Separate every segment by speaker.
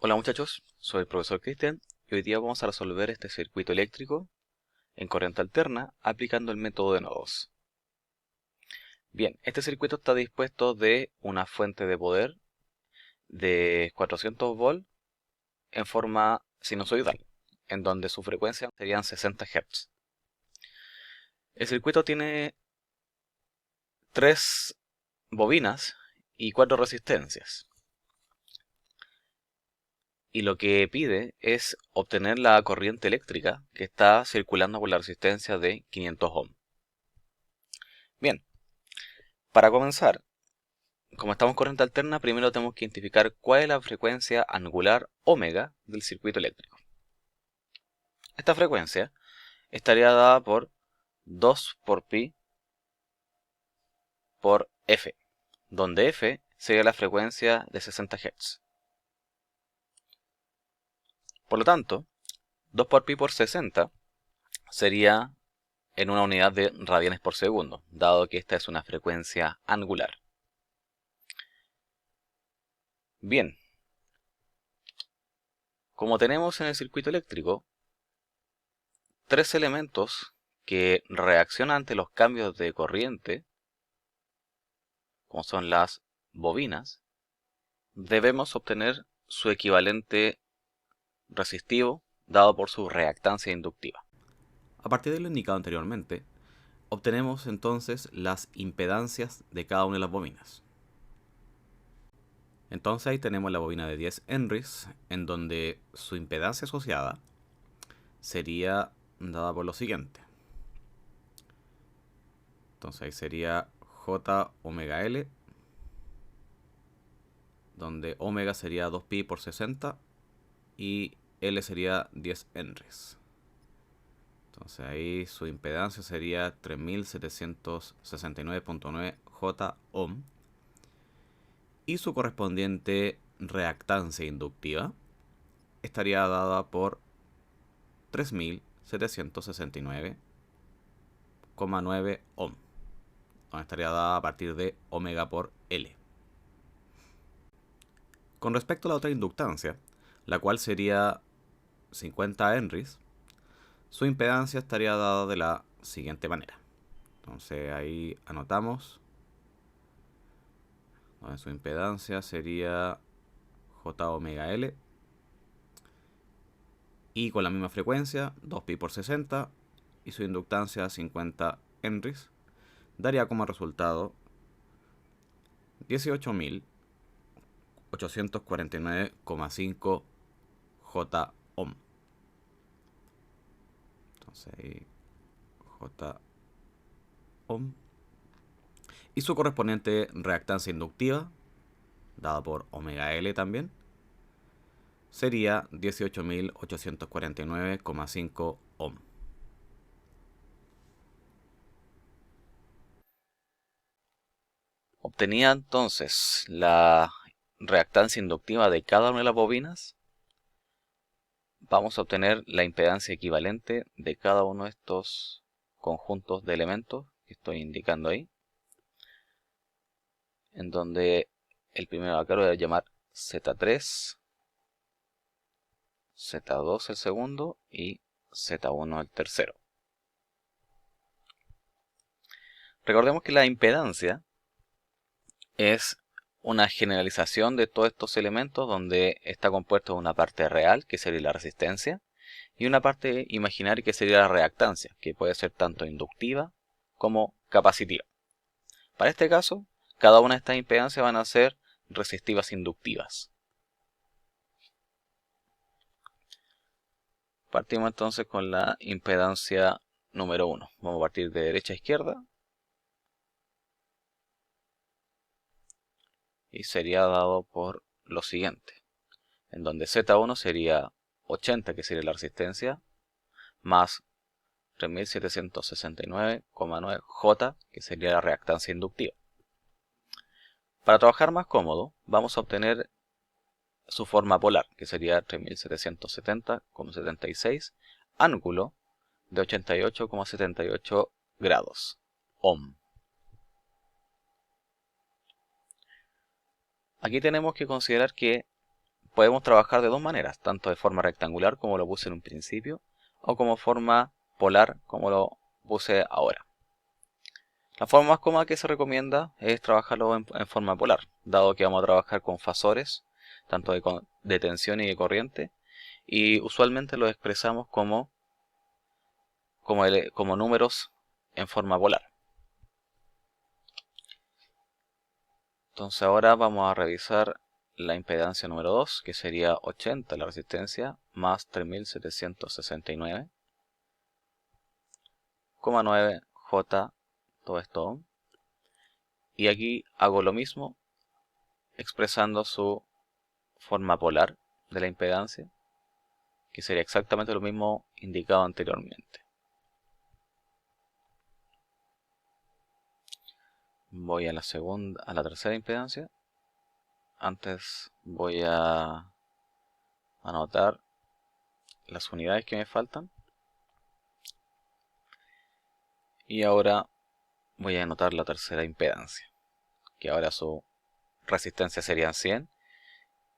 Speaker 1: Hola muchachos, soy el profesor Cristian y hoy día vamos a resolver este circuito eléctrico en corriente alterna aplicando el método de nodos. Bien, este circuito está dispuesto de una fuente de poder de 400 volts en forma sinusoidal, en donde su frecuencia serían 60 Hz. El circuito tiene 3 bobinas y 4 resistencias. Y lo que pide es obtener la corriente eléctrica que está circulando por la resistencia de 500 ohm. Bien, para comenzar, como estamos en corriente alterna, primero tenemos que identificar cuál es la frecuencia angular omega del circuito eléctrico. Esta frecuencia estaría dada por 2 por pi por f, donde f sería la frecuencia de 60 Hz. Por lo tanto, 2 por pi por 60 sería en una unidad de radianes por segundo, dado que esta es una frecuencia angular. Bien, como tenemos en el circuito eléctrico 3 elementos que reaccionan ante los cambios de corriente, como son las bobinas, debemos obtener su equivalente resistivo dado por su reactancia inductiva. A partir de lo indicado anteriormente, obtenemos entonces las impedancias de cada una de las bobinas. Entonces ahí tenemos la bobina de 10 henries, en donde su impedancia asociada sería dada por lo siguiente. Entonces ahí sería J omega L, donde omega sería 2pi por 60 y L sería 10 henries. Entonces ahí su impedancia sería 3769.9 J ohm y su correspondiente reactancia inductiva estaría dada por 3769,9 ohm, donde estaría dada a partir de omega por L. Con respecto a la otra inductancia, la cual sería 50 henries, su impedancia estaría dada de la siguiente manera. Entonces ahí anotamos, donde su impedancia sería J omega L, y con la misma frecuencia, 2pi por 60, y su inductancia 50 henries, daría como resultado 18.849,5 J ohm. Entonces ahí J ohm. Y su correspondiente reactancia inductiva, dada por omega L también, sería 18.849,5 ohm. Obtenida entonces la reactancia inductiva de cada una de las bobinas, vamos a obtener la impedancia equivalente de cada uno de estos conjuntos de elementos que estoy indicando ahí, en donde el primero acá lo voy a llamar Z3, Z2 el segundo y Z1 el tercero. Recordemos que la impedancia es una generalización de todos estos elementos donde está compuesto de una parte real, que sería la resistencia, y una parte imaginaria, que sería la reactancia, que puede ser tanto inductiva como capacitiva. Para este caso, cada una de estas impedancias van a ser resistivas inductivas. Partimos entonces con la impedancia número 1. Vamos a partir de derecha a izquierda. Y sería dado por lo siguiente, en donde Z1 sería 80, que sería la resistencia, más 3769,9 J, que sería la reactancia inductiva. Para trabajar más cómodo, vamos a obtener su forma polar, que sería 3770,76 ángulo de 88,78 grados, ohm. Aquí tenemos que considerar que podemos trabajar de dos maneras, tanto de forma rectangular como lo puse en un principio, o como forma polar como lo puse ahora. La forma más cómoda que se recomienda es trabajarlo en forma polar, dado que vamos a trabajar con fasores, tanto de tensión y de corriente, y usualmente los expresamos como números en forma polar. Entonces ahora vamos a revisar la impedancia número 2, que sería 80 la resistencia, más 3769,9 J, todo esto. Y aquí hago lo mismo, expresando su forma polar de la impedancia, que sería exactamente lo mismo indicado anteriormente. Voy a la tercera impedancia. Antes voy a anotar las unidades que me faltan. Y ahora voy a anotar la tercera impedancia, que ahora su resistencia serían 100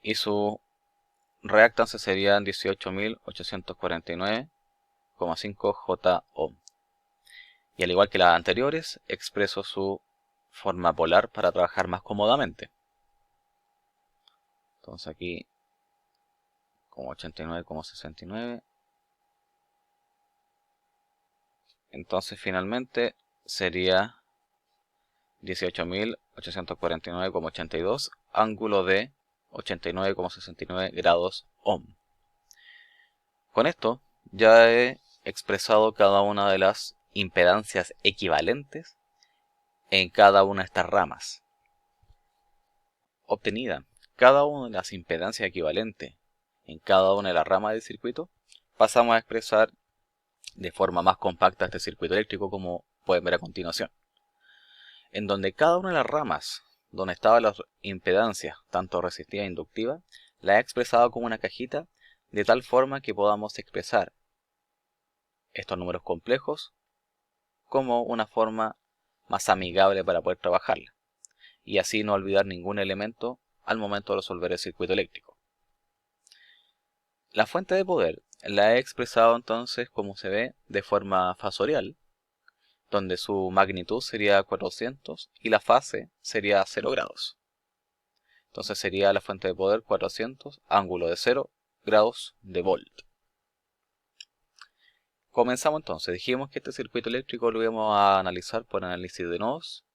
Speaker 1: y su reactancia serían 18.849,5 J ohm. Y al igual que las anteriores, expreso su forma polar para trabajar más cómodamente. Entonces aquí como 89,69. Entonces finalmente sería 18.849,82, ángulo de 89,69 grados ohm. Con esto ya he expresado cada una de las impedancias equivalentes en cada una de estas ramas. Obtenida cada una de las impedancias equivalentes en cada una de las ramas del circuito, pasamos a expresar de forma más compacta este circuito eléctrico, como pueden ver a continuación, en donde cada una de las ramas donde estaban las impedancias, tanto resistiva e inductiva, la he expresado como una cajita, de tal forma que podamos expresar estos números complejos como una forma más amigable para poder trabajarla, y así no olvidar ningún elemento al momento de resolver el circuito eléctrico. La fuente de poder la he expresado entonces, como se ve, de forma fasorial, donde su magnitud sería 400 y la fase sería 0 grados. Entonces sería la fuente de poder 400, ángulo de 0 grados de volt. Comenzamos entonces. Dijimos que este circuito eléctrico lo íbamos a analizar por análisis de nodos.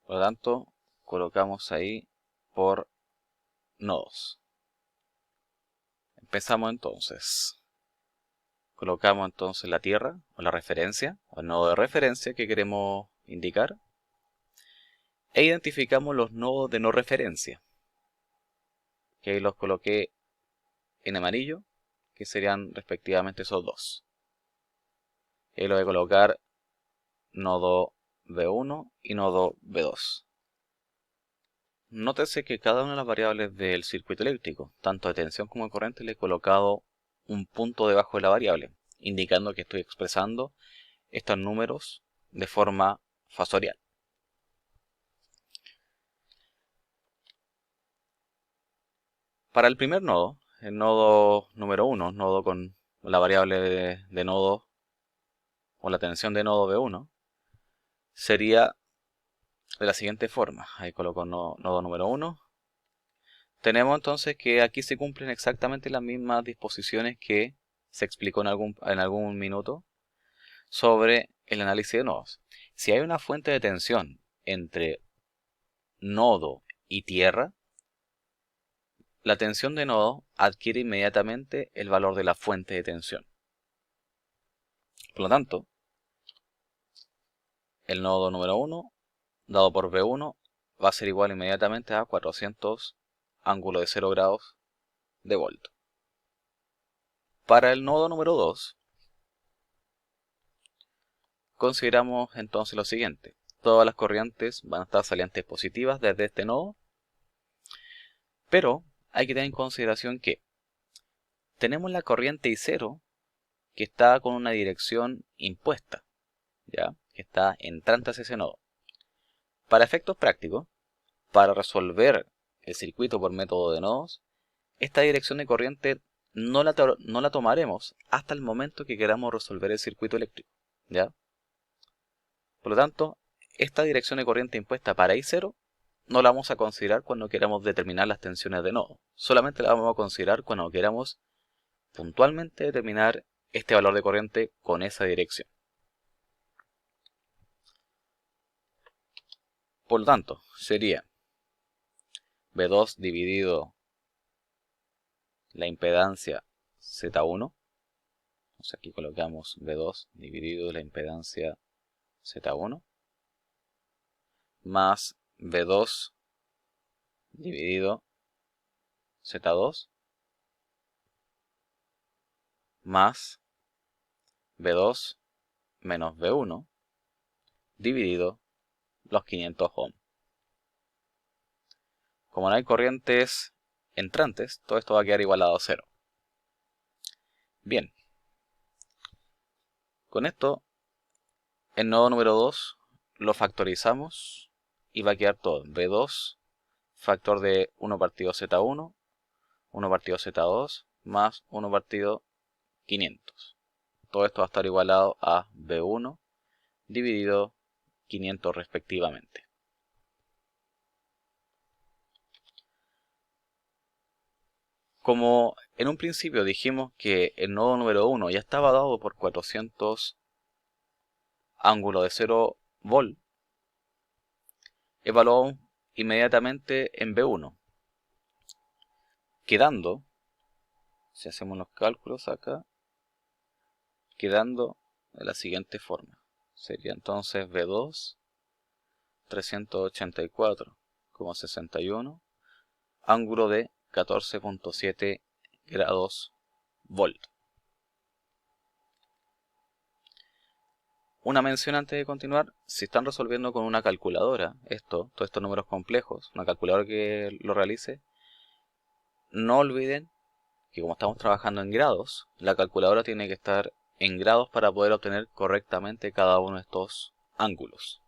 Speaker 1: Por lo tanto, colocamos ahí por nodos. Empezamos entonces. Colocamos entonces la tierra o la referencia o el nodo de referencia que queremos indicar. E identificamos los nodos de no referencia, que ahí los coloqué en amarillo, que serían respectivamente esos dos. Y ahí lo voy a colocar nodo B1 y nodo B2. Nótese que cada una de las variables del circuito eléctrico, tanto de tensión como de corriente, le he colocado un punto debajo de la variable, indicando que estoy expresando estos números de forma fasorial. Para el primer nodo, el nodo número 1, nodo con la variable de nodo o la tensión de nodo B1, sería de la siguiente forma. Ahí coloco nodo número 1. Tenemos entonces que aquí se cumplen exactamente las mismas disposiciones que se explicó en algún minuto sobre el análisis de nodos. Si hay una fuente de tensión entre nodo y tierra, la tensión de nodo adquiere inmediatamente el valor de la fuente de tensión. Por lo tanto, el nodo número 1 dado por B1 va a ser igual inmediatamente a 400 ángulo de 0 grados de volt. Para el nodo número 2, consideramos entonces lo siguiente. Todas las corrientes van a estar salientes positivas desde este nodo, pero hay que tener en consideración que tenemos la corriente I0 que está con una dirección impuesta, ¿ya? Que está entrante hacia ese nodo. Para efectos prácticos, para resolver el circuito por método de nodos, esta dirección de corriente no la tomaremos hasta el momento que queramos resolver el circuito eléctrico, ¿ya? Por lo tanto, esta dirección de corriente impuesta para I0 no la vamos a considerar cuando queramos determinar las tensiones de nodo. Solamente la vamos a considerar cuando queramos puntualmente determinar este valor de corriente con esa dirección. Por lo tanto, sería V2 dividido la impedancia Z1. Entonces aquí colocamos V2 dividido la impedancia Z1 más V2 dividido Z2 más V2 menos V1 dividido los 500 ohm. Como no hay corrientes entrantes, todo esto va a quedar igualado a 0. Bien. Con esto, el nodo número 2 lo factorizamos y va a quedar todo. V2 factor de 1 partido Z1, 1 partido Z2, más 1 partido 500. Todo esto va a estar igualado a V1 dividido 500 respectivamente. Como en un principio dijimos que el nodo número 1 ya estaba dado por 400 ángulo de 0 volt, evaluamos inmediatamente en V1, quedando, si hacemos los cálculos acá, quedando de la siguiente forma. Sería entonces V2 384,61 ángulo de 14.7 grados volt. Una mención antes de continuar: si están resolviendo con una calculadora todos estos números complejos, una calculadora que lo realice, no olviden que como estamos trabajando en grados, la calculadora tiene que estar en grados para poder obtener correctamente cada uno de estos ángulos.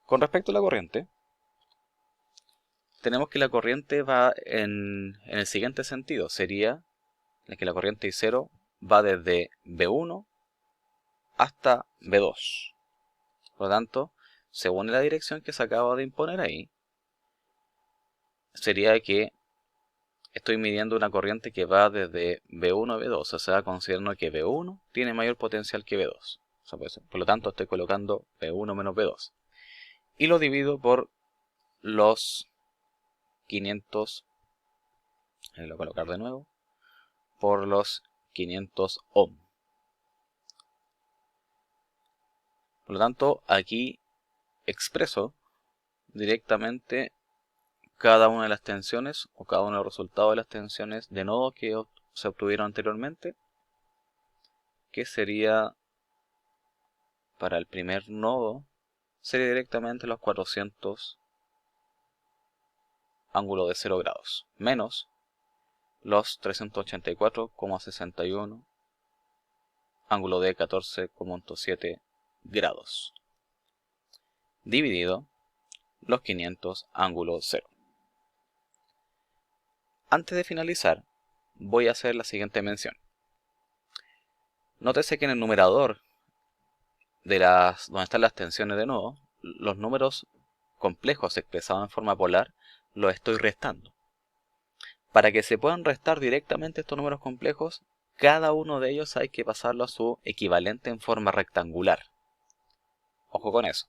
Speaker 1: Con respecto a la corriente, tenemos que la corriente va en el siguiente sentido. Sería que la corriente I0 va desde V1 hasta V2. Por lo tanto, según la dirección que se acaba de imponer ahí, sería que estoy midiendo una corriente que va desde V1 a V2. O sea, considerando que V1 tiene mayor potencial que V2. O sea, por lo tanto, estoy colocando V1 menos V2. Y lo divido por los 500, lo voy a colocar de nuevo, por los 500 ohm. Por lo tanto, aquí expreso directamente cada una de las tensiones o cada uno de los resultados de las tensiones de nodo que se obtuvieron anteriormente, que sería para el primer nodo, sería directamente los 400 ángulo de 0 grados, menos los 384,61 ángulo de 14.7 grados, dividido los 500 ángulo 0. Antes de finalizar, voy a hacer la siguiente mención. Nótese que en el numerador de donde están las tensiones de nodo, los números complejos expresados en forma polar los estoy restando. Para que se puedan restar directamente estos números complejos, cada uno de ellos hay que pasarlo a su equivalente en forma rectangular. Ojo con eso.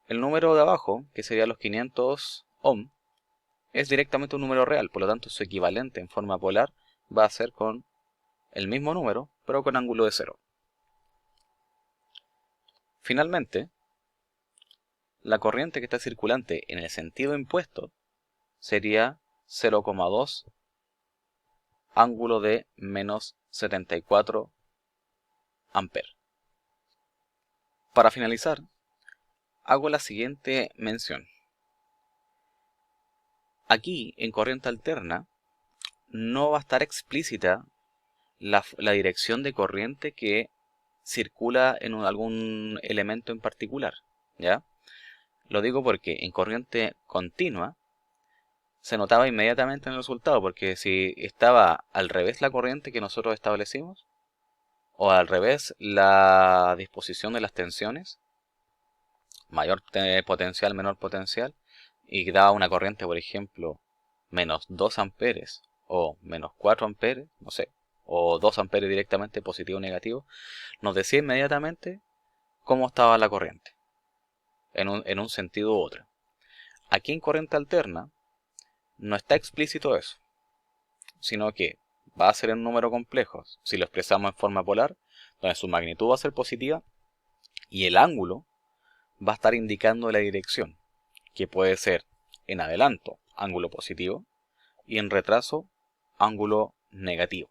Speaker 1: El número de abajo, que sería los 500 ohm, es directamente un número real, por lo tanto su equivalente en forma polar va a ser con el mismo número, pero con ángulo de 0. Finalmente, la corriente que está circulante en el sentido impuesto sería 0,2 ángulo de menos 74 amperes. Para finalizar, hago la siguiente mención. Aquí, en corriente alterna, no va a estar explícita la dirección de corriente que circula en algún elemento en particular, ¿ya? Lo digo porque en corriente continua se notaba inmediatamente en el resultado, porque si estaba al revés la corriente que nosotros establecimos, o al revés la disposición de las tensiones, mayor potencial, menor potencial, y daba una corriente, por ejemplo, menos 2 amperes o menos 4 amperes, no sé, o 2 amperes directamente positivo o negativo, nos decía inmediatamente cómo estaba la corriente, en un sentido u otro. Aquí en corriente alterna no está explícito eso, sino que va a ser un número complejo si lo expresamos en forma polar, donde su magnitud va a ser positiva y el ángulo va a estar indicando la dirección, que puede ser en adelanto ángulo positivo y en retraso ángulo negativo.